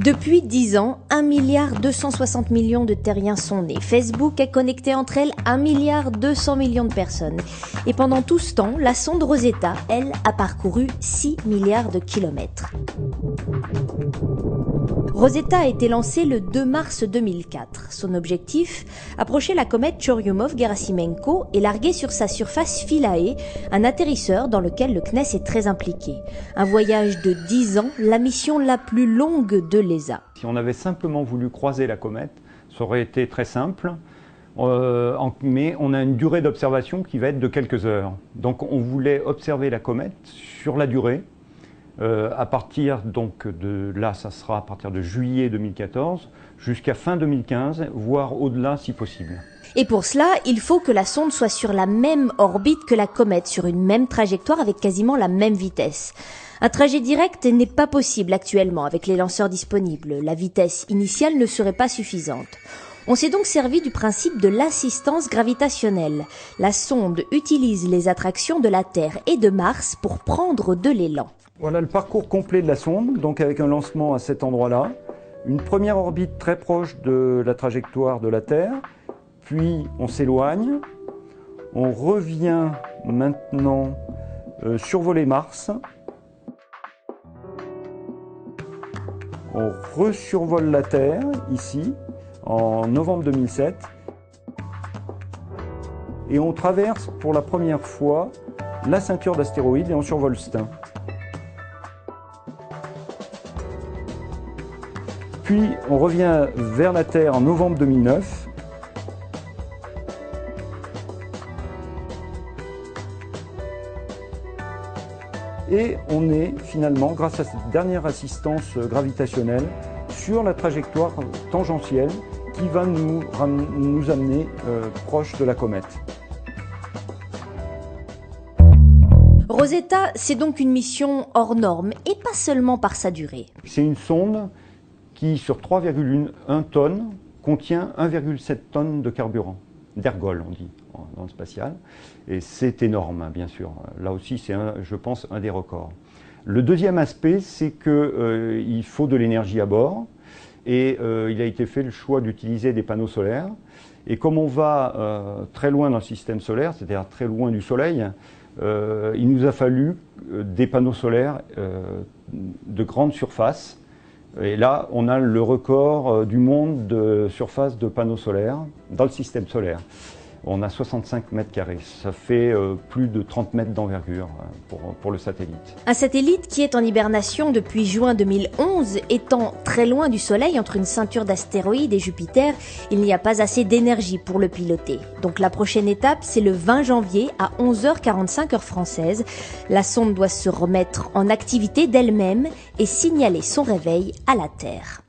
Depuis 10 ans, 1,260 milliard de terriens sont nés. Facebook a connecté entre elles 1,2 milliard de personnes. Et pendant tout ce temps, la sonde Rosetta, elle, a parcouru 6 milliards de kilomètres. Rosetta a été lancée le 2 mars 2004. Son objectif, approcher la comète Churyumov-Gerasimenko et larguer sur sa surface Philae, un atterrisseur dans lequel le CNES est très impliqué. Un voyage de 10 ans, la mission la plus longue de l'ESA. Si on avait simplement voulu croiser la comète, ça aurait été très simple, mais on a une durée d'observation qui va être de quelques heures. Donc on voulait observer la comète sur la durée. À partir donc de là, ça sera à partir de juillet 2014 jusqu'à fin 2015, voire au-delà si possible. Et pour cela, il faut que la sonde soit sur la même orbite que la comète, sur une même trajectoire avec quasiment la même vitesse. Un trajet direct n'est pas possible actuellement avec les lanceurs disponibles. La vitesse initiale ne serait pas suffisante. On s'est donc servi du principe de l'assistance gravitationnelle. La sonde utilise les attractions de la Terre et de Mars pour prendre de l'élan. Voilà le parcours complet de la sonde, donc avec un lancement à cet endroit-là. Une première orbite très proche de la trajectoire de la Terre, puis on s'éloigne. On revient maintenant survoler Mars. On resurvole la Terre, ici, en novembre 2007. Et on traverse pour la première fois la ceinture d'astéroïdes et on survole Stein. Puis on revient vers la Terre en novembre 2009. Et on est finalement, grâce à cette dernière assistance gravitationnelle, sur la trajectoire tangentielle qui va nous amener proche de la comète. Rosetta, c'est donc une mission hors norme, et pas seulement par sa durée. C'est une sonde qui, sur 3,1 tonnes, contient 1,7 tonnes de carburant, d'ergol, on dit, dans le spatial. Et c'est énorme, hein, bien sûr. Là aussi, c'est, je pense, un des records. Le deuxième aspect, c'est qu'il faut de l'énergie à bord. Et il a été fait le choix d'utiliser des panneaux solaires. Et comme on va très loin dans le système solaire, c'est-à-dire très loin du Soleil, il nous a fallu des panneaux solaires de grande surface. Et là, on a le record du monde de surface de panneaux solaires dans le système solaire. On a 65 mètres carrés. Ça fait plus de 30 mètres d'envergure pour le satellite. Un satellite qui est en hibernation depuis juin 2011, étant très loin du Soleil, entre une ceinture d'astéroïdes et Jupiter, il n'y a pas assez d'énergie pour le piloter. Donc la prochaine étape, c'est le 20 janvier à 11h45 heure française. La sonde doit se remettre en activité d'elle-même et signaler son réveil à la Terre.